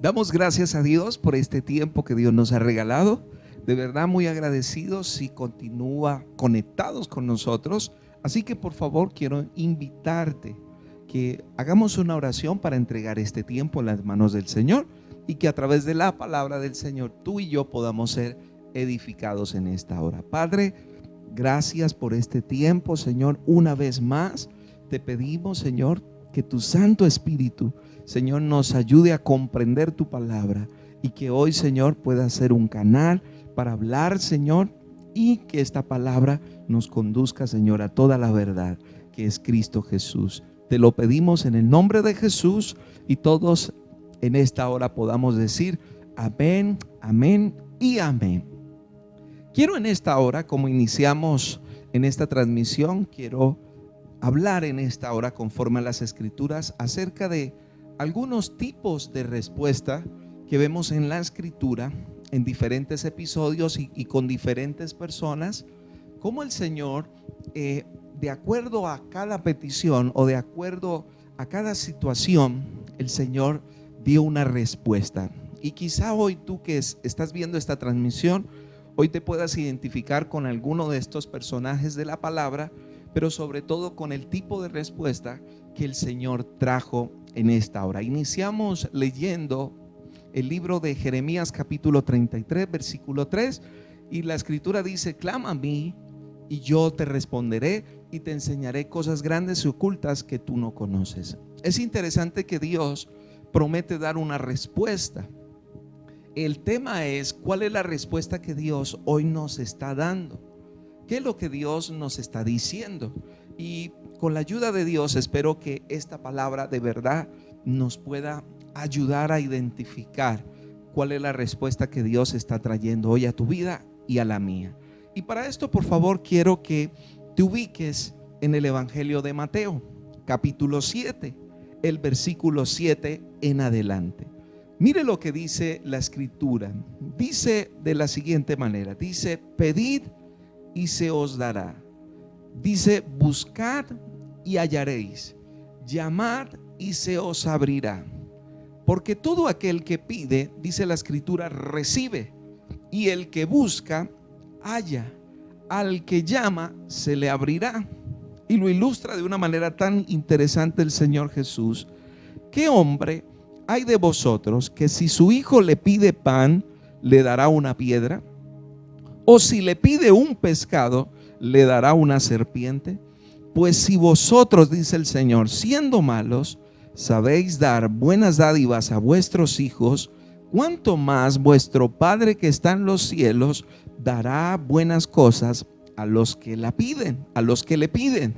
Damos gracias a Dios por este tiempo que Dios nos ha regalado. De verdad muy agradecidos si continúa conectados con nosotros. Así que por favor quiero invitarte que hagamos una oración para entregar este tiempo en las manos del Señor y que a través de la palabra del Señor tú y yo podamos ser edificados en esta hora. Padre, gracias por este tiempo, Señor. Una vez más te pedimos, Señor, que tu Santo Espíritu, Señor, nos ayude a comprender tu palabra y que hoy, Señor, pueda ser un canal para hablar, Señor, y que esta palabra nos conduzca, Señor, a toda la verdad que es Cristo Jesús. Te lo pedimos en el nombre de Jesús y todos en esta hora podamos decir amén, amén y amén. Quiero en esta hora, como iniciamos en esta transmisión, quiero hablar en esta hora conforme a las Escrituras acerca de algunos tipos de respuesta que vemos en la Escritura en diferentes episodios y con diferentes personas, como el Señor de acuerdo a cada petición o de acuerdo a cada situación, el Señor dio una respuesta. Y quizá hoy tú que estás viendo esta transmisión, hoy te puedas identificar con alguno de estos personajes de la palabra, pero sobre todo con el tipo de respuesta que el Señor trajo en esta hora. Iniciamos leyendo el libro de Jeremías capítulo 33 versículo 3 y la escritura dice: clama a mí y yo te responderé y te enseñaré cosas grandes y ocultas que tú no conoces. Es interesante que Dios promete dar una respuesta. El tema es cuál es la respuesta que Dios hoy nos está dando. ¿Qué es lo que Dios nos está diciendo? Y con la ayuda de Dios espero que esta palabra de verdad nos pueda ayudar a identificar cuál es la respuesta que Dios está trayendo hoy a tu vida y a la mía. Y para esto, por favor, quiero que te ubiques en el Evangelio de Mateo, capítulo 7, el versículo 7 en adelante. Mire lo que dice la Escritura. Dice de la siguiente manera, dice: pedid y se os dará. Dice: buscad y hallaréis, llamad y se os abrirá. Porque todo aquel que pide, dice la Escritura, recibe, y el que busca, halla, al que llama, se le abrirá. Y lo ilustra de una manera tan interesante el Señor Jesús. ¿Qué hombre hay de vosotros que si su hijo le pide pan, le dará una piedra? ¿O si le pide un pescado, le dará una serpiente? Pues si vosotros, dice el Señor, siendo malos, sabéis dar buenas dádivas a vuestros hijos, ¿cuánto más vuestro Padre que está en los cielos dará buenas cosas a los que la piden, a los que le piden?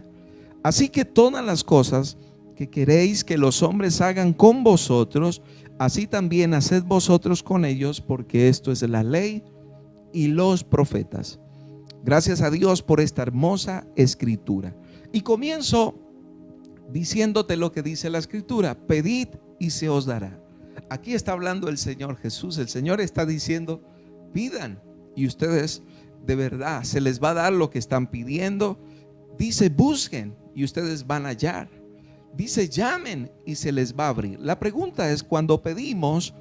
Así que todas las cosas que queréis que los hombres hagan con vosotros, así también haced vosotros con ellos, porque esto es la ley y los profetas. Gracias a Dios por esta hermosa escritura. Y comienzo diciéndote lo que dice la escritura: pedid y se os dará. Aquí está hablando el Señor Jesús. El Señor está diciendo: pidan y ustedes de verdad se les va a dar lo que están pidiendo. Dice: busquen y ustedes van a hallar. Dice: llamen y se les va a abrir. La pregunta es: cuando pedimos,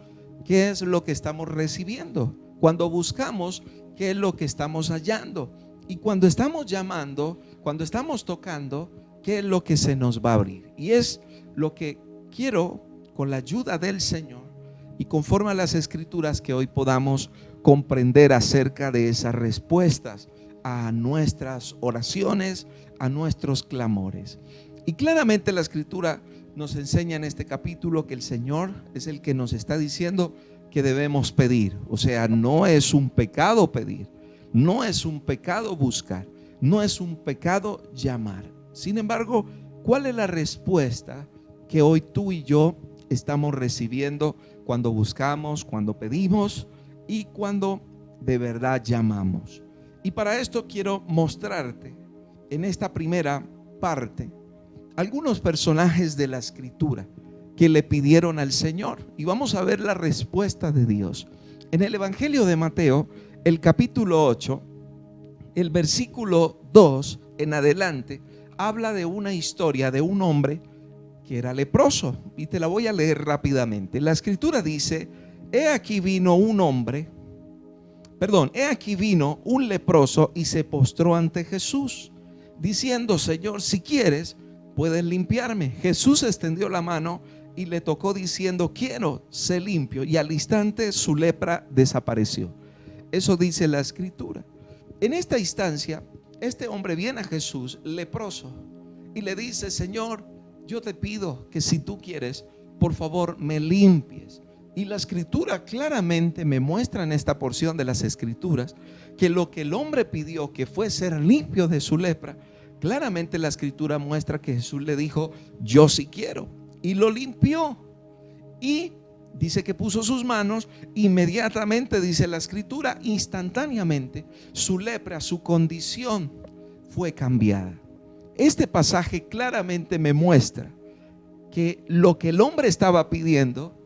¿qué es lo que estamos recibiendo? Cuando buscamos, ¿qué es lo que estamos hallando? Y cuando estamos llamando, cuando estamos tocando, ¿qué es lo que se nos va a abrir? Y es lo que quiero, con la ayuda del Señor y conforme a las Escrituras, que hoy podamos comprender acerca de esas respuestas a nuestras oraciones, a nuestros clamores. Y claramente la Escritura nos enseña en este capítulo que el Señor es el que nos está diciendo que debemos pedir. O sea, no es un pecado pedir, no es un pecado buscar, no es un pecado llamar. Sin embargo, ¿cuál es la respuesta que hoy tú y yo estamos recibiendo cuando buscamos, cuando pedimos y cuando de verdad llamamos? Y para esto quiero mostrarte en esta primera parte algunos personajes de la Escritura que le pidieron al Señor, y vamos a ver la respuesta de Dios. En el Evangelio de Mateo, el capítulo 8, el versículo 2 en adelante, habla de una historia de un hombre que era leproso. Y te la voy a leer rápidamente. La escritura dice: he aquí vino un leproso y se postró ante Jesús, diciendo: Señor, si quieres, puedes limpiarme. Jesús extendió la mano y le tocó, diciendo: quiero, sé limpio. Y al instante su lepra desapareció. Eso dice la escritura. En esta instancia, este hombre viene a Jesús leproso y le dice: Señor, yo te pido que si tú quieres, por favor me limpies. Y la escritura claramente me muestra en esta porción de las escrituras que lo que el hombre pidió, que fue ser limpio de su lepra, claramente la escritura muestra que Jesús le dijo: yo sí quiero. Y lo limpió. Y dice que puso sus manos, inmediatamente, dice la escritura, instantáneamente su lepra, su condición fue cambiada. Este pasaje claramente me muestra que lo que el hombre estaba pidiendo,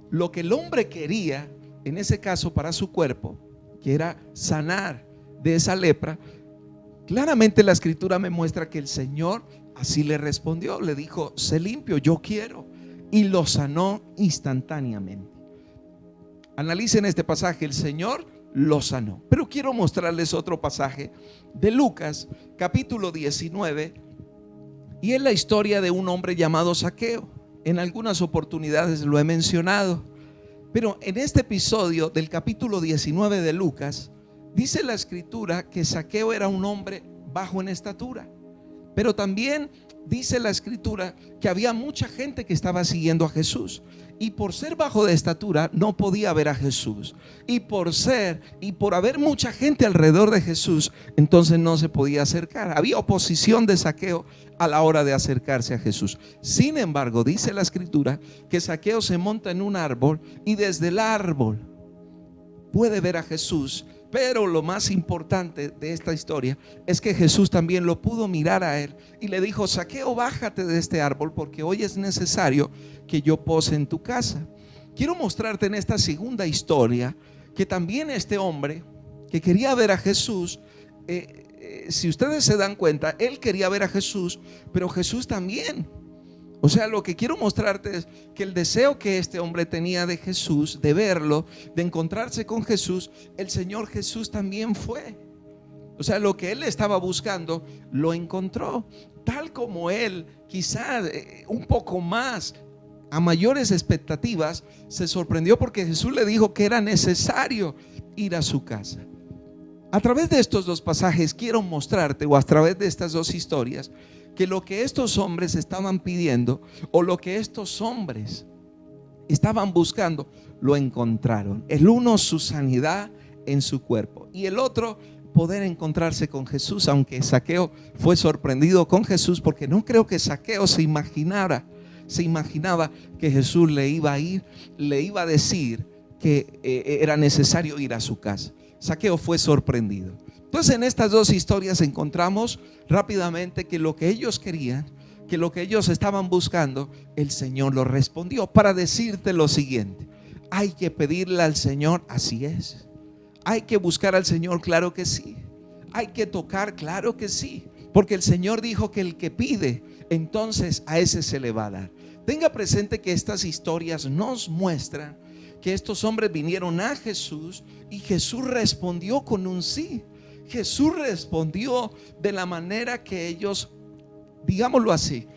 lo que el hombre quería, en ese caso para su cuerpo, que era sanar de esa lepra, claramente la escritura me muestra que el Señor así le respondió. Le dijo: sé limpio, yo quiero. Y lo sanó instantáneamente. Analicen este pasaje, el Señor lo sanó. Pero quiero mostrarles otro pasaje de Lucas, capítulo 19. Y es la historia de un hombre llamado Zaqueo. En algunas oportunidades lo he mencionado, pero en este episodio del capítulo 19 de Lucas, dice la escritura que Zaqueo era un hombre bajo en estatura. Pero también dice la escritura que había mucha gente que estaba siguiendo a Jesús, y por ser bajo de estatura no podía ver a Jesús, y por haber mucha gente alrededor de Jesús, entonces no se podía acercar. Había oposición de Zaqueo a la hora de acercarse a Jesús. Sin embargo, dice la escritura que Zaqueo se monta en un árbol y desde el árbol puede ver a Jesús. Pero lo más importante de esta historia es que Jesús también lo pudo mirar a él y le dijo: Zaqueo, bájate de este árbol, porque hoy es necesario que yo pose en tu casa. Quiero mostrarte en esta segunda historia que también este hombre que quería ver a Jesús, si ustedes se dan cuenta, él quería ver a Jesús, pero Jesús también. O sea, lo que quiero mostrarte es que el deseo que este hombre tenía de Jesús, de verlo, de encontrarse con Jesús, el Señor Jesús también fue. O sea, lo que él estaba buscando, lo encontró. Tal como él, quizás un poco más, a mayores expectativas, se sorprendió porque Jesús le dijo que era necesario ir a su casa. A través de estos dos pasajes quiero mostrarte, o a través de estas dos historias, que lo que estos hombres estaban pidiendo, o lo que estos hombres estaban buscando, lo encontraron. El uno, su sanidad en su cuerpo, y el otro, poder encontrarse con Jesús. Aunque Zaqueo fue sorprendido con Jesús, porque no creo que Zaqueo se imaginaba que Jesús le iba a decir que era necesario ir a su casa. Zaqueo fue sorprendido. Entonces, en estas dos historias encontramos rápidamente que lo que ellos querían, que lo que ellos estaban buscando, el Señor lo respondió. Para decirte lo siguiente: hay que pedirle al Señor, así es. Hay que buscar al Señor, claro que sí. Hay que tocar, claro que sí. Porque el Señor dijo que el que pide, entonces a ese se le va a dar. Tenga presente que estas historias nos muestran que estos hombres vinieron a Jesús y Jesús respondió con un sí. Jesús respondió de la manera que ellos, digámoslo así,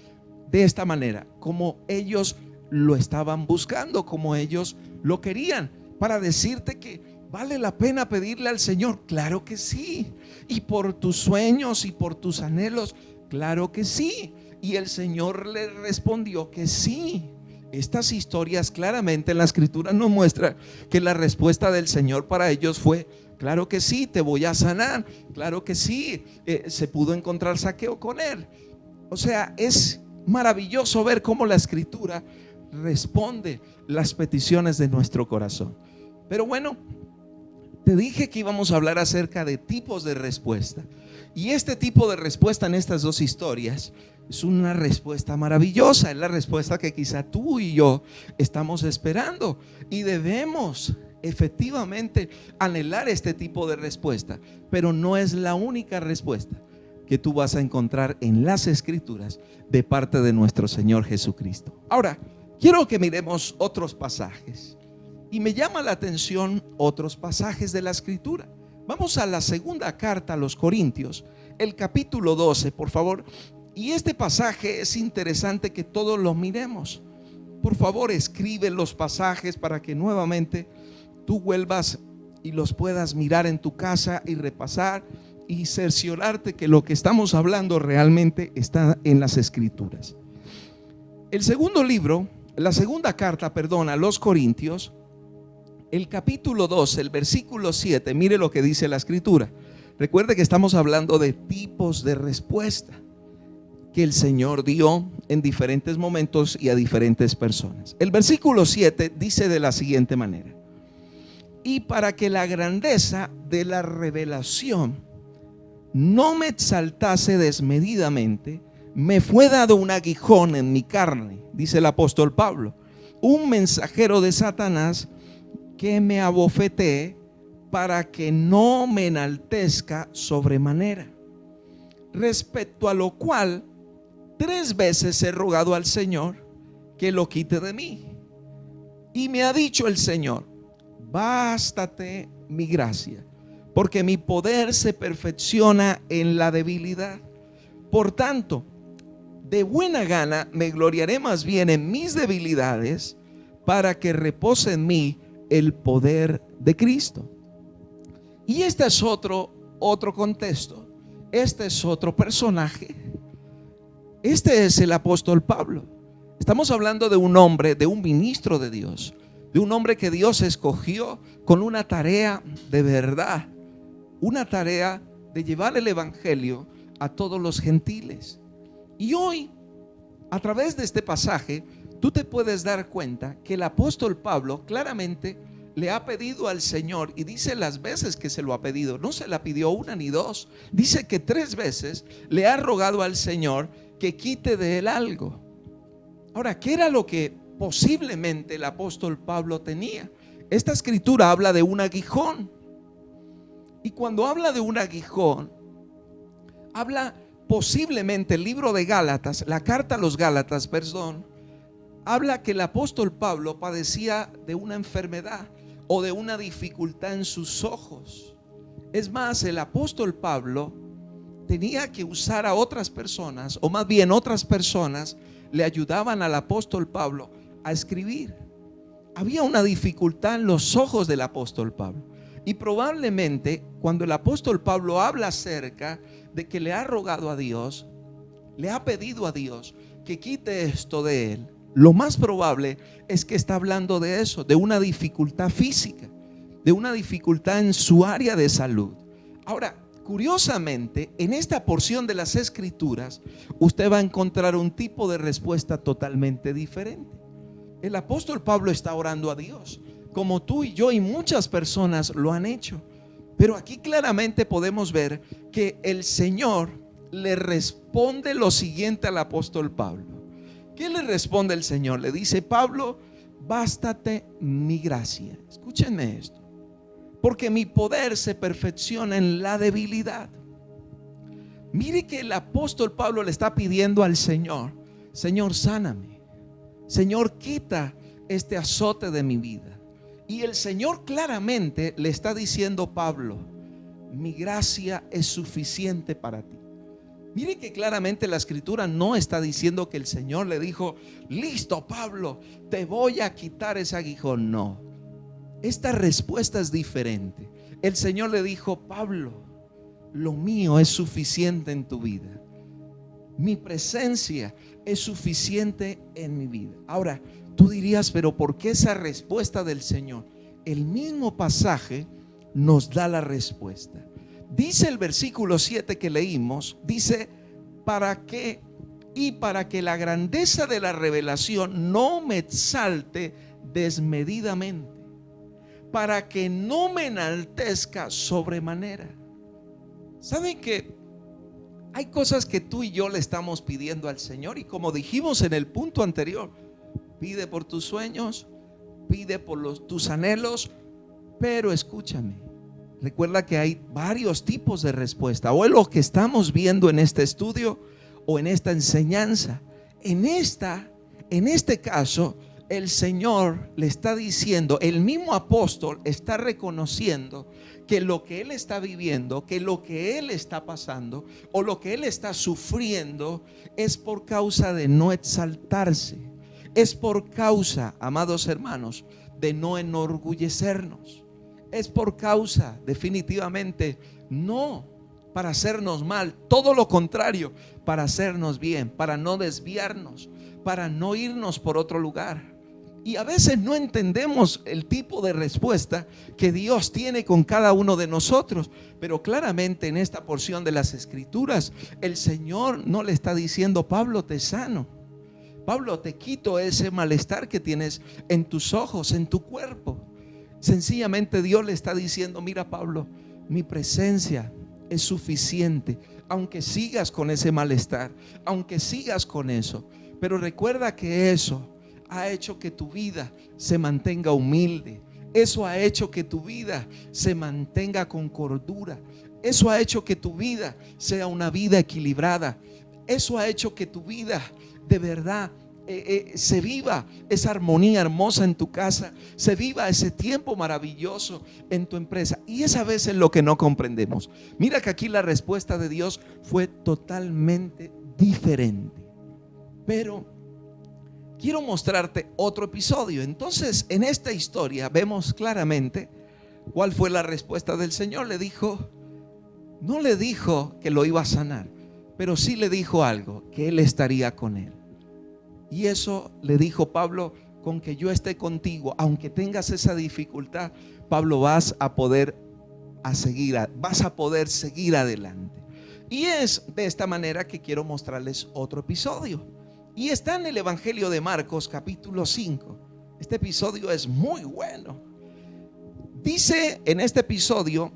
de esta manera, como ellos lo estaban buscando, como ellos lo querían. Para decirte que vale la pena pedirle al Señor, claro que sí. Y por tus sueños y por tus anhelos, claro que sí. Y el Señor le respondió que sí. Estas historias claramente en la escritura nos muestran que la respuesta del Señor para ellos fue: claro que sí, te voy a sanar. Claro que sí, se pudo encontrar Zaqueo con él. O sea, es maravilloso ver cómo la escritura responde las peticiones de nuestro corazón. Pero bueno, te dije que íbamos a hablar acerca de tipos de respuesta. Y este tipo de respuesta en estas dos historias es una respuesta maravillosa. Es la respuesta que quizá tú y yo estamos esperando. Y debemos efectivamente anhelar este tipo de respuesta. Pero no es la única respuesta. que tú vas a encontrar en las Escrituras de parte de nuestro Señor Jesucristo. Ahora, quiero que miremos otros pasajes y me llama la atención otros pasajes de la Escritura. Vamos a la segunda carta a los Corintios, el capítulo 12, por favor. Y este pasaje es interesante que todos lo miremos. Por favor, escribe los pasajes para que nuevamente tú vuelvas y los puedas mirar en tu casa y repasar y cerciorarte que lo que estamos hablando realmente está en las Escrituras. La segunda carta, a los Corintios, el capítulo 12, el versículo 7, mire lo que dice la Escritura. Recuerde que estamos hablando de tipos de respuesta que el Señor dio en diferentes momentos y a diferentes personas. El versículo 7 dice de la siguiente manera: y para que la grandeza de la revelación no me exaltase desmedidamente, me fue dado un aguijón en mi carne, dice el apóstol Pablo, un mensajero de Satanás que me abofetee para que no me enaltezca sobremanera. Respecto a lo cual 3 veces he rogado al Señor que lo quite de mí. Y me ha dicho el Señor: bástate mi gracia, porque mi poder se perfecciona en la debilidad. Por tanto, de buena gana me gloriaré más bien en mis debilidades, para que repose en mí el poder de Cristo. Y este es otro contexto. Este es otro personaje. Este es el apóstol Pablo. Estamos hablando de un hombre, de un ministro de Dios, de un hombre que Dios escogió con una tarea de verdad, una tarea de llevar el evangelio a todos los gentiles. Y hoy, a través de este pasaje, tú te puedes dar cuenta que el apóstol Pablo claramente le ha pedido al Señor, y dice las veces que se lo ha pedido, no se la pidió una ni dos, dice que 3 veces le ha rogado al Señor que quite de él algo. Ahora, ¿qué era lo que posiblemente el apóstol Pablo tenía? Esta escritura habla de un aguijón. Y cuando habla de un aguijón, habla posiblemente el libro de Gálatas, la carta a los Gálatas, habla que el apóstol Pablo padecía de una enfermedad o de una dificultad en sus ojos. Es más, el apóstol Pablo tenía que usar a otras personas, o más bien otras personas le ayudaban al apóstol Pablo a escribir. Había una dificultad en los ojos del apóstol Pablo. Y probablemente cuando el apóstol Pablo habla acerca de que le ha rogado a Dios, le ha pedido a Dios que quite esto de él, lo más probable es que está hablando de eso, de una dificultad física, de una dificultad en su área de salud. Ahora, curiosamente, en esta porción de las Escrituras, usted va a encontrar un tipo de respuesta totalmente diferente. El apóstol Pablo está orando a Dios, como tú y yo y muchas personas lo han hecho. Pero aquí claramente podemos ver que el Señor le responde lo siguiente al apóstol Pablo. ¿Qué le responde el Señor? Le dice: Pablo, bástate mi gracia. Escúchenme esto. Porque mi poder se perfecciona en la debilidad. Mire que el apóstol Pablo le está pidiendo al Señor: Señor, sáname. Señor, quita este azote de mi vida. Y el Señor claramente le está diciendo: Pablo, mi gracia es suficiente para ti. Mire que claramente la escritura no está diciendo que el Señor le dijo: listo, Pablo, te voy a quitar ese aguijón. No, esta respuesta es diferente. El Señor le dijo: Pablo, lo mío es suficiente en tu vida. Mi presencia es suficiente en mi vida. Ahora, tú dirías: pero ¿por qué esa respuesta del Señor? El mismo pasaje nos da la respuesta. Dice el versículo 7 que leímos, dice: para que la grandeza de la revelación no me exalte desmedidamente, para que no me enaltezca sobremanera. ¿Saben que hay cosas que tú y yo le estamos pidiendo al Señor? Y como dijimos en el punto anterior, pide por tus sueños, pide por tus anhelos, pero escúchame, Recuerda que hay varios tipos de respuesta, o es lo que estamos viendo en este estudio o en esta enseñanza. En este caso, el Señor le está diciendo, el mismo apóstol está reconociendo que lo que él está viviendo, que lo que él está pasando o lo que él está sufriendo es por causa de no exaltarse, es por causa, amados hermanos, de no enorgullecernos, es por causa, definitivamente, no para hacernos mal, todo lo contrario, para hacernos bien, para no desviarnos, para no irnos por otro lugar. Y a veces no entendemos el tipo de respuesta que Dios tiene con cada uno de nosotros. Pero claramente en esta porción de las Escrituras, el Señor no le está diciendo: Pablo, te sano, Pablo, te quito ese malestar que tienes en tus ojos, en tu cuerpo. Sencillamente Dios le está diciendo: mira, Pablo, mi presencia es suficiente, aunque sigas con ese malestar, aunque sigas con eso. Pero recuerda que eso ha hecho que tu vida se mantenga humilde. Eso ha hecho que tu vida se mantenga con cordura. Eso ha hecho que tu vida sea una vida equilibrada. Eso ha hecho que tu vida de verdad se viva esa armonía hermosa en tu casa, se viva ese tiempo maravilloso en tu empresa. Y es a veces lo que no comprendemos. Mira que aquí la respuesta de Dios fue totalmente diferente. Pero quiero mostrarte otro episodio. Entonces, en esta historia vemos claramente cuál fue la respuesta del Señor. Le dijo, no le dijo que lo iba a sanar, pero sí le dijo algo, que Él estaría con él. Y eso le dijo: Pablo, con que yo esté contigo, aunque tengas esa dificultad, Pablo, vas a poder seguir adelante. Y es de esta manera que quiero mostrarles otro episodio. Y está en el Evangelio de Marcos, capítulo 5. Este episodio es muy bueno. Dice en este episodio,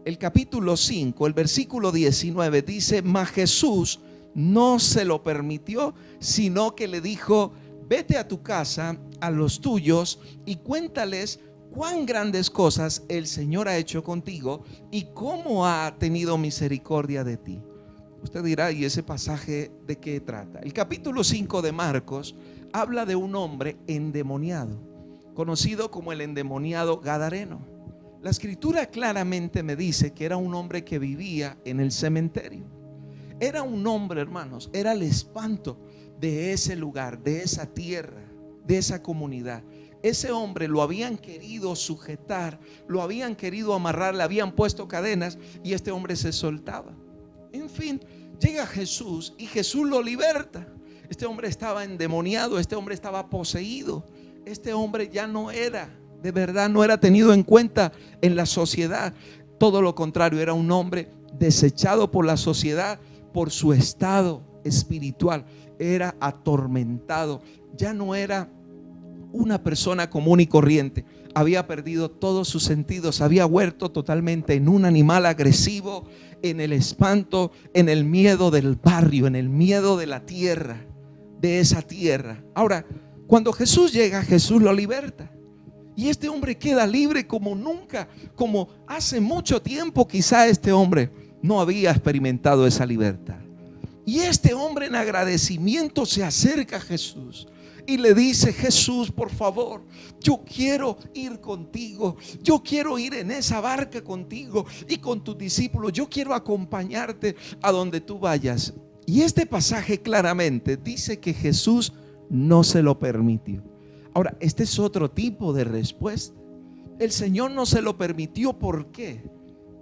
el capítulo 5, el versículo 19, dice: mas Jesús no se lo permitió, sino que le dijo: vete a tu casa, a los tuyos, y cuéntales cuán grandes cosas el Señor ha hecho contigo y cómo ha tenido misericordia de ti. Usted dirá: ¿y ese pasaje de qué trata? El capítulo 5 de Marcos habla de un hombre endemoniado, conocido como el endemoniado gadareno. La escritura claramente me dice que era un hombre que vivía en el cementerio. Era un hombre, hermanos, era el espanto de ese lugar, de esa tierra, de esa comunidad. Ese hombre lo habían querido sujetar, lo habían querido amarrar, le habían puesto cadenas y este hombre se soltaba. En fin, llega Jesús y Jesús lo liberta. Este hombre estaba endemoniado, este hombre estaba poseído. Este hombre ya no era, de verdad, no era tenido en cuenta en la sociedad. Todo lo contrario, era un hombre desechado por la sociedad por su estado espiritual. Era atormentado, ya no era una persona común y corriente. Había perdido todos sus sentidos, había vuelto totalmente en un animal agresivo, en el espanto, en el miedo del barrio, en el miedo de la tierra, de esa tierra. Ahora, cuando Jesús llega, Jesús lo liberta. Y este hombre queda libre como nunca, como hace mucho tiempo quizá este hombre no había experimentado esa libertad. Y este hombre en agradecimiento se acerca a Jesús y le dice: Jesús, por favor, yo quiero ir contigo, yo quiero ir en esa barca contigo y con tus discípulos, yo quiero acompañarte a donde tú vayas. Y este pasaje claramente dice que Jesús no se lo permitió. Ahora, este es otro tipo de respuesta. El Señor no se lo permitió. ¿Por qué?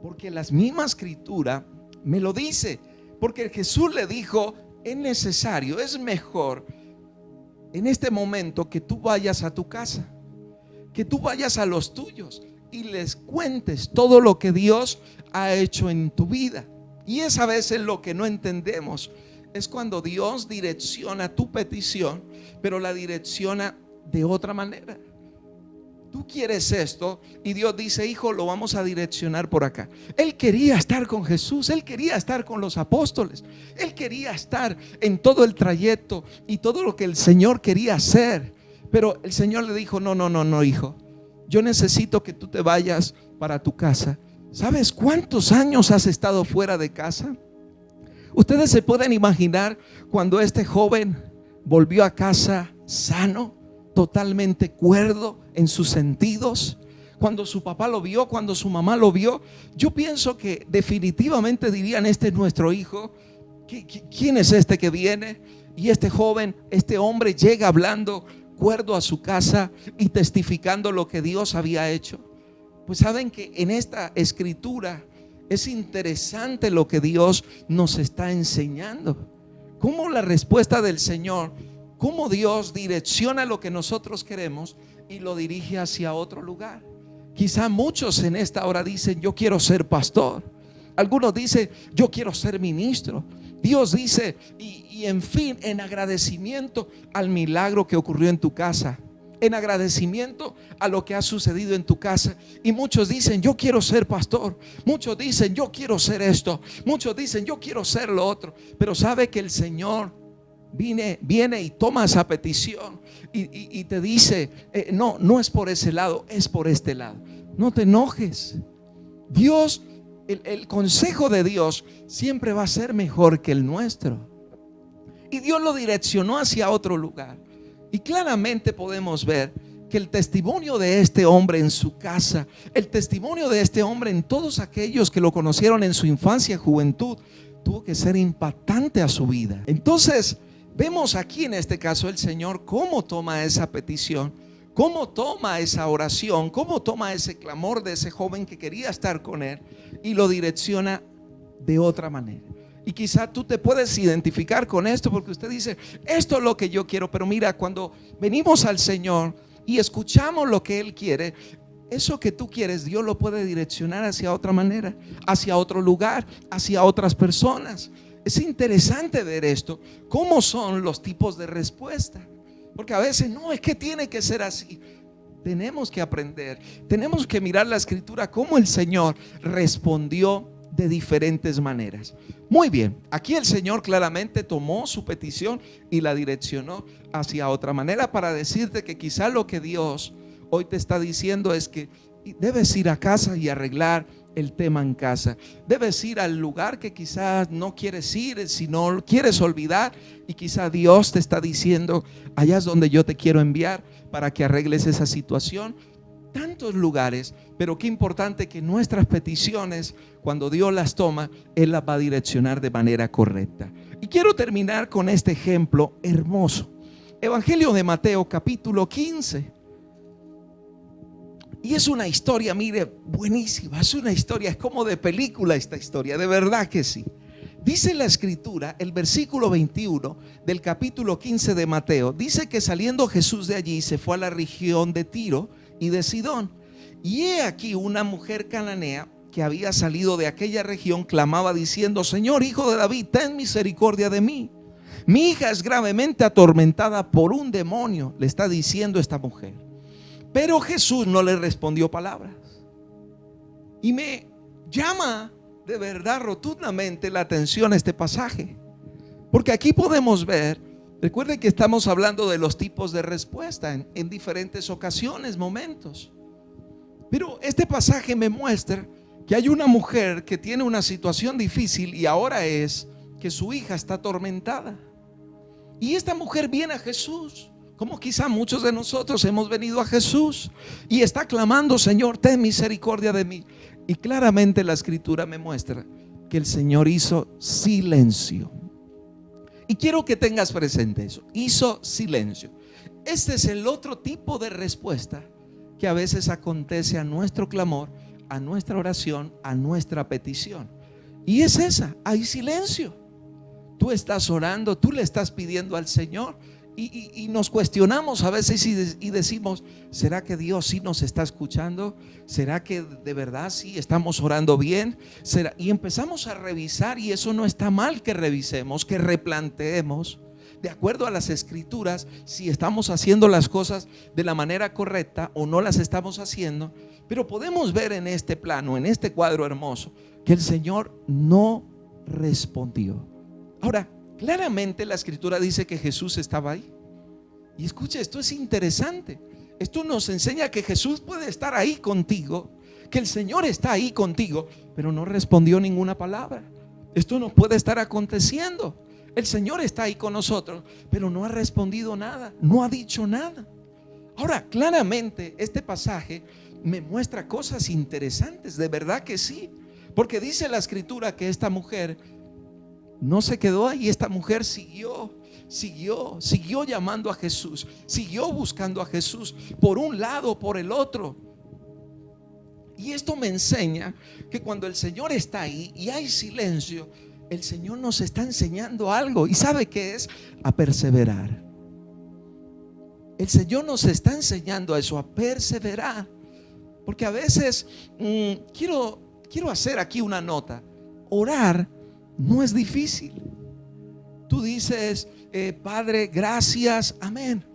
Porque la misma escritura me lo dice. Porque Jesús le dijo: es necesario, es mejor en este momento que tú vayas a tu casa, que tú vayas a los tuyos y les cuentes todo lo que Dios ha hecho en tu vida. Y es a veces lo que no entendemos. Es cuando Dios direcciona tu petición, pero la direcciona de otra manera. Tú quieres esto y Dios dice: hijo, lo vamos a direccionar por acá. Él quería estar con Jesús, él quería estar con los apóstoles, él quería estar en todo el trayecto y todo lo que el Señor quería hacer. Pero el Señor le dijo: no, hijo, yo necesito que tú te vayas para tu casa, ¿Sabes cuántos años has estado fuera de casa? Ustedes se pueden imaginar cuando este joven volvió a casa sano, totalmente cuerdo en sus sentidos. Cuando su papá lo vio, cuando su mamá lo vio, yo pienso que definitivamente dirían: este es nuestro hijo. ¿Quién es este que viene? Y este joven, este hombre llega hablando cuerdo a su casa y testificando lo que Dios había hecho. Pues saben que en esta escritura es interesante lo que Dios nos está enseñando. Cómo la respuesta del Señor, cómo Dios direcciona lo que nosotros queremos y lo dirige hacia otro lugar. Quizá muchos en esta hora dicen: yo quiero ser pastor. Algunos dicen: yo quiero ser ministro. Dios dice, y en fin, en agradecimiento al milagro que ocurrió en tu casa, en agradecimiento a lo que ha sucedido en tu casa. Y muchos dicen: yo quiero ser pastor. Muchos dicen: yo quiero ser esto. Muchos dicen: yo quiero ser lo otro. Pero sabe que el Señor viene y toma esa petición y te dice: no es por ese lado, es por este lado. No te enojes. Dios, el consejo de Dios siempre va a ser mejor que el nuestro. Y Dios lo direccionó hacia otro lugar. Y claramente podemos ver que el testimonio de este hombre en su casa, el testimonio de este hombre en todos aquellos que lo conocieron en su infancia y juventud, tuvo que ser impactante a su vida. Entonces vemos aquí en este caso el Señor cómo toma esa petición, cómo toma esa oración, cómo toma ese clamor de ese joven que quería estar con él y lo direcciona de otra manera. Y quizá tú te puedes identificar con esto, porque usted dice: esto es lo que yo quiero. Pero mira, cuando venimos al Señor y escuchamos lo que Él quiere, eso que tú quieres, Dios lo puede direccionar hacia otra manera, hacia otro lugar, hacia otras personas. Es interesante ver esto, cómo son los tipos de respuesta. Porque a veces no, es que tiene que ser así. Tenemos que aprender, tenemos que mirar la escritura, cómo el Señor respondió de diferentes maneras. Muy bien, aquí el Señor claramente tomó su petición y la direccionó hacia otra manera, para decirte que quizá lo que Dios hoy te está diciendo es que debes ir a casa y arreglar el tema en casa. Debes ir al lugar que quizás no quieres ir, si no quieres olvidar, y quizá Dios te está diciendo: allá es donde yo te quiero enviar para que arregles esa situación. Tantos lugares, pero qué importante que nuestras peticiones, cuando Dios las toma, Él las va a direccionar de manera correcta. Y quiero terminar con este ejemplo hermoso. Evangelio de Mateo, capítulo 15. Y es una historia, mire, buenísima. Es una historia, es como de película esta historia, de verdad que sí. Dice la escritura, el versículo 21 del capítulo 15 de Mateo, dice que saliendo Jesús de allí se fue a la región de Tiro y de Sidón. Y he aquí una mujer cananea que había salido de aquella región clamaba diciendo: Señor, hijo de David, ten misericordia de mí. Mi hija es gravemente atormentada por un demonio, le está diciendo esta mujer. Pero Jesús no le respondió palabras. Y me llama de verdad rotundamente la atención este pasaje, porque aquí podemos ver, recuerden que estamos hablando de los tipos de respuesta en diferentes ocasiones, momentos. Pero este pasaje me muestra que hay una mujer que tiene una situación difícil y ahora es que su hija está atormentada. Y esta mujer viene a Jesús, como quizá muchos de nosotros hemos venido a Jesús, y está clamando: Señor, ten misericordia de mí. Y claramente la escritura me muestra que el Señor hizo silencio. Y quiero que tengas presente eso: hizo silencio. Este es el otro tipo de respuesta que a veces acontece a nuestro clamor, a nuestra oración, a nuestra petición. Y es esa: hay silencio. Tú estás orando, tú le estás pidiendo al Señor, y nos cuestionamos a veces y decimos: ¿será que Dios sí nos está escuchando? ¿Será que de verdad sí estamos orando bien? ¿Será? Y empezamos a revisar, y eso no está mal que revisemos, que replanteemos de acuerdo a las escrituras si estamos haciendo las cosas de la manera correcta o no las estamos haciendo. Pero podemos ver en este plano, en este cuadro hermoso, que el Señor no respondió. Ahora, claramente la escritura dice que Jesús estaba ahí. Y escucha, esto es interesante. Esto nos enseña que Jesús puede estar ahí contigo, que el Señor está ahí contigo, pero no respondió ninguna palabra. Esto no puede estar aconteciendo. El Señor está ahí con nosotros, pero no ha respondido nada, no ha dicho nada. Ahora, claramente este pasaje me muestra cosas interesantes, de verdad que sí, porque dice la Escritura que esta mujer no se quedó ahí. Esta mujer siguió llamando a Jesús, siguió buscando a Jesús por un lado, por el otro. Y esto me enseña que cuando el Señor está ahí y hay silencio, el Señor nos está enseñando algo. ¿Y sabe qué es? A perseverar. El Señor nos está enseñando a eso, a perseverar. Porque a veces quiero hacer aquí una nota. Orar no es difícil. Tú dices, Padre, gracias, amén.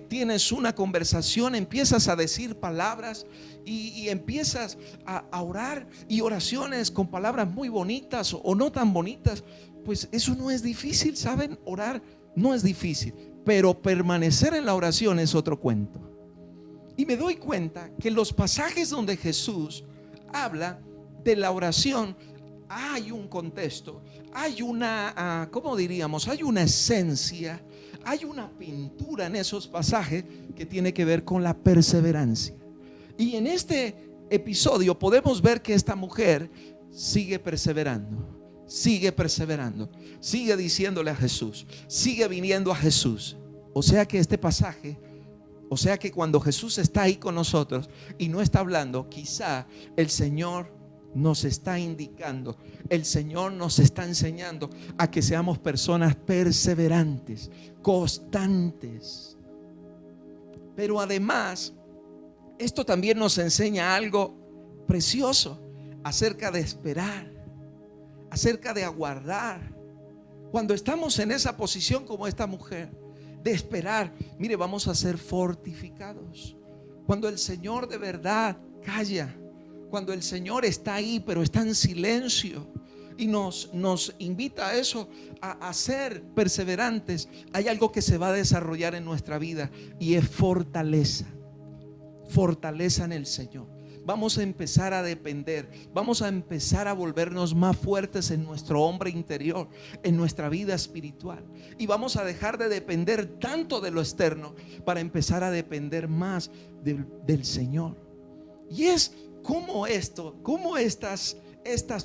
Tienes una conversación, empiezas a decir palabras y empiezas a orar, y oraciones con palabras muy bonitas o no tan bonitas. Pues eso no es difícil, ¿saben? Orar no es difícil, pero permanecer en la oración es otro cuento. Y me doy cuenta que los pasajes donde Jesús habla de la oración, hay un contexto, hay una, ¿cómo diríamos? Hay una esencia, hay una pintura en esos pasajes que tiene que ver con la perseverancia. Y en este episodio podemos ver que esta mujer sigue perseverando, sigue diciéndole a Jesús, sigue viniendo a Jesús. O sea que este pasaje, o sea que cuando Jesús está ahí con nosotros y no está hablando, quizá el Señor nos está indicando, el Señor nos está enseñando a que seamos personas perseverantes, constantes. Pero además, esto también nos enseña algo precioso acerca de esperar, acerca de aguardar. Cuando estamos en esa posición como esta mujer, de esperar, mire, vamos a ser fortificados. Cuando el Señor de verdad calla, cuando el Señor está ahí pero está en silencio y nos invita a eso, a ser perseverantes, hay algo que se va a desarrollar en nuestra vida y es fortaleza en el Señor. Vamos a empezar a depender, vamos a empezar a volvernos más fuertes en nuestro hombre interior, en nuestra vida espiritual, y vamos a dejar de depender tanto de lo externo para empezar a depender más del Señor. Y es como estas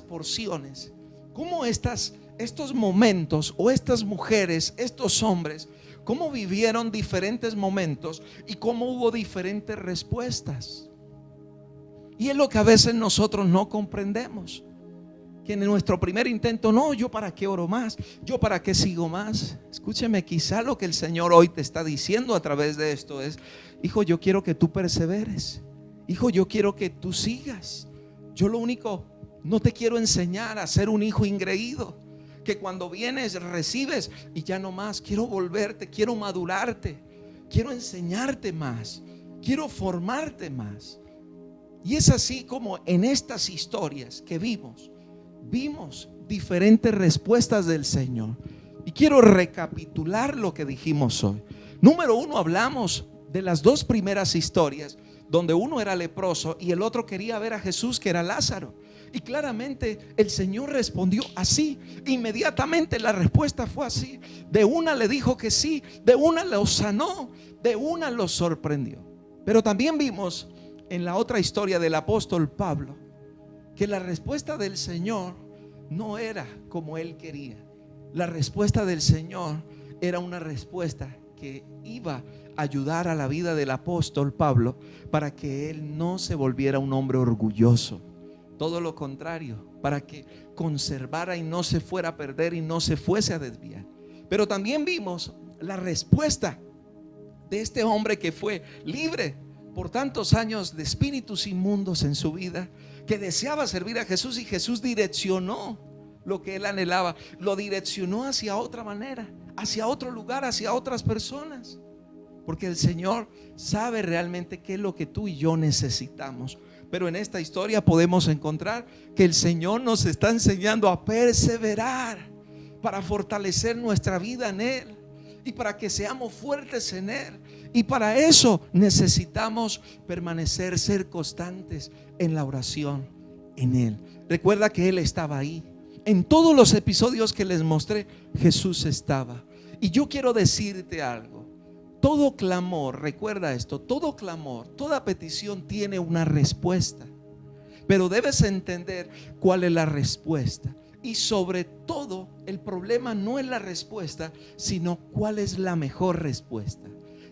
porciones, como estos momentos, o estas mujeres, estos hombres, cómo vivieron diferentes momentos y cómo hubo diferentes respuestas. Y es lo que a veces nosotros no comprendemos, que en nuestro primer intento, no, yo para qué oro más, yo para qué sigo más. Escúcheme, quizá lo que el Señor hoy te está diciendo a través de esto es: hijo, yo quiero que tú perseveres, hijo, yo quiero que tú sigas. Yo lo único, no te quiero enseñar a ser un hijo engreído, que cuando vienes recibes y ya no más. Quiero volverte, quiero madurarte, quiero enseñarte más, quiero formarte más. Y es así como en estas historias que vimos diferentes respuestas del Señor. Y quiero recapitular lo que dijimos hoy. Número 1, hablamos de las dos primeras historias, donde uno era leproso y el otro quería ver a Jesús, que era Lázaro. Y claramente el Señor respondió así. Inmediatamente la respuesta fue así. De una le dijo que sí, de una lo sanó, de una lo sorprendió. Pero también vimos en la otra historia del apóstol Pablo que la respuesta del Señor no era como él quería. La respuesta del Señor era una respuesta que iba a ayudar a la vida del apóstol Pablo para que él no se volviera un hombre orgulloso. Todo lo contrario, para que conservara y no se fuera a perder y no se fuese a desviar. Pero también vimos la respuesta de este hombre que fue libre por tantos años de espíritus inmundos en su vida, que deseaba servir a Jesús, y Jesús direccionó lo que él anhelaba, lo direccionó hacia otra manera, hacia otro lugar, hacia otras personas, porque el Señor sabe realmente qué es lo que tú y yo necesitamos. Pero en esta historia podemos encontrar que el Señor nos está enseñando a perseverar para fortalecer nuestra vida en Él, y para que seamos fuertes en Él. Y para eso necesitamos permanecer, ser constantes en la oración en Él. Recuerda que Él estaba ahí. En todos los episodios que les mostré, Jesús estaba. Y yo quiero decirte algo. Todo clamor, recuerda esto, todo clamor, toda petición tiene una respuesta. Pero debes entender cuál es la respuesta. Y sobre todo, el problema no es la respuesta, sino cuál es la mejor respuesta.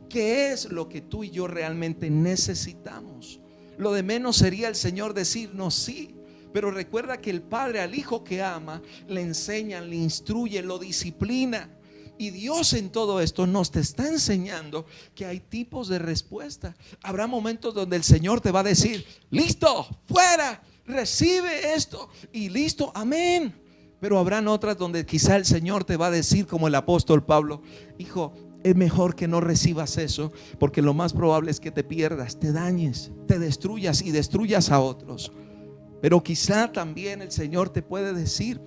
¿Qué es lo que tú y yo realmente necesitamos? Lo de menos sería el Señor decirnos sí. Pero recuerda que el Padre al Hijo que ama le enseña, le instruye, lo disciplina. Y Dios en todo esto nos te está enseñando que hay tipos de respuesta. Habrá momentos donde el Señor te va a decir: listo, fuera, recibe esto y listo, amén. Pero habrán otras donde quizá el Señor te va a decir, como el apóstol Pablo: hijo, es mejor que no recibas eso, porque lo más probable es que te pierdas, te dañes, te destruyas y destruyas a otros. Pero quizá también el Señor te puede decir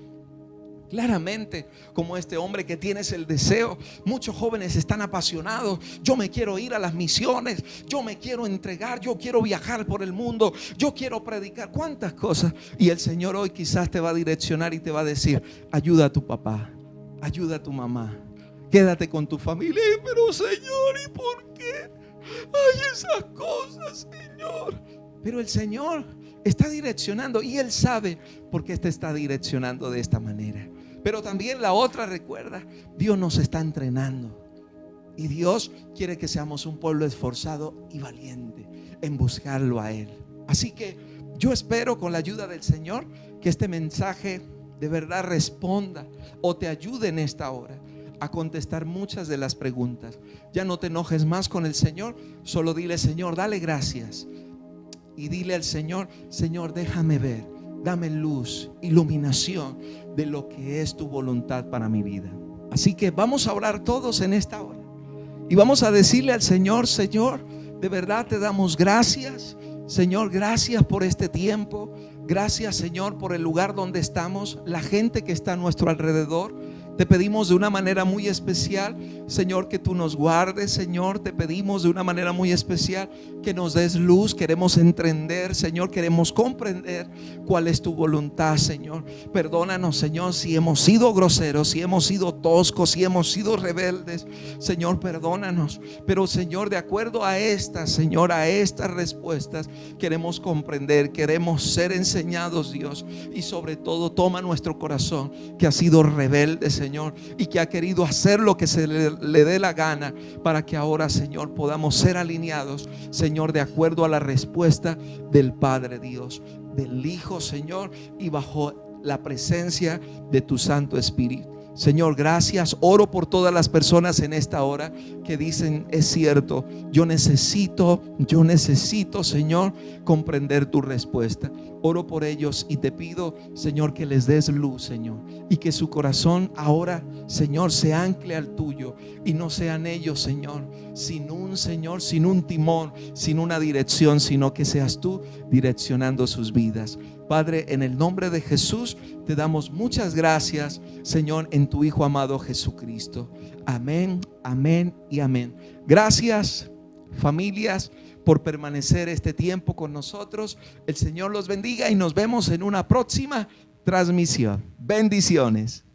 claramente, como este hombre que tienes el deseo. Muchos jóvenes están apasionados: yo me quiero ir a las misiones, yo me quiero entregar, yo quiero viajar por el mundo, yo quiero predicar, cuántas cosas. Y el Señor hoy quizás te va a direccionar y te va a decir: ayuda a tu papá, ayuda a tu mamá, quédate con tu familia. Pero Señor, ¿y por qué hay esas cosas, Señor? Pero el Señor está direccionando y Él sabe por qué te está direccionando de esta manera. Pero también la otra, recuerda, Dios nos está entrenando. Y Dios quiere que seamos un pueblo esforzado y valiente en buscarlo a Él. Así que yo espero, con la ayuda del Señor, que este mensaje de verdad responda o te ayude en esta hora a contestar muchas de las preguntas. Ya no te enojes más con el Señor. Solo dile: Señor, dale gracias. Y dile al Señor: Señor, déjame ver, dame luz, iluminación de lo que es tu voluntad para mi vida. Así que vamos a orar todos en esta hora y vamos a decirle al Señor: Señor, de verdad te damos gracias. Señor, gracias por este tiempo. Gracias, Señor, por el lugar donde estamos, la gente que está a nuestro alrededor. Te pedimos de una manera muy especial, Señor, que tú nos guardes. Señor, te pedimos de una manera muy especial que nos des luz. Queremos entender, Señor, queremos comprender cuál es tu voluntad, Señor. Perdónanos, Señor, si hemos sido groseros, si hemos sido toscos, si hemos sido rebeldes. Señor, perdónanos. Pero, Señor, de acuerdo a estas, Señor, a estas respuestas, queremos comprender, queremos ser enseñados, Dios. Y sobre todo, toma nuestro corazón que ha sido rebelde, Señor, y que ha querido hacer lo que se le dé la gana, para que ahora, Señor, podamos ser alineados, Señor, de acuerdo a la respuesta del Padre Dios, del Hijo, Señor, y bajo la presencia de tu Santo Espíritu. Señor, gracias. Oro por todas las personas en esta hora que dicen: es cierto, yo necesito, Señor, comprender tu respuesta. Oro por ellos y te pido, Señor, que les des luz, Señor, y que su corazón ahora, Señor, se ancle al tuyo y no sean ellos, Señor, sin un timón, sin una dirección, sino que seas tú direccionando sus vidas. Padre, en el nombre de Jesús te damos muchas gracias, Señor, en tu Hijo amado Jesucristo. Amén, amén y amén. Gracias, familias, por permanecer este tiempo con nosotros. El Señor los bendiga y nos vemos en una próxima transmisión. Bendiciones.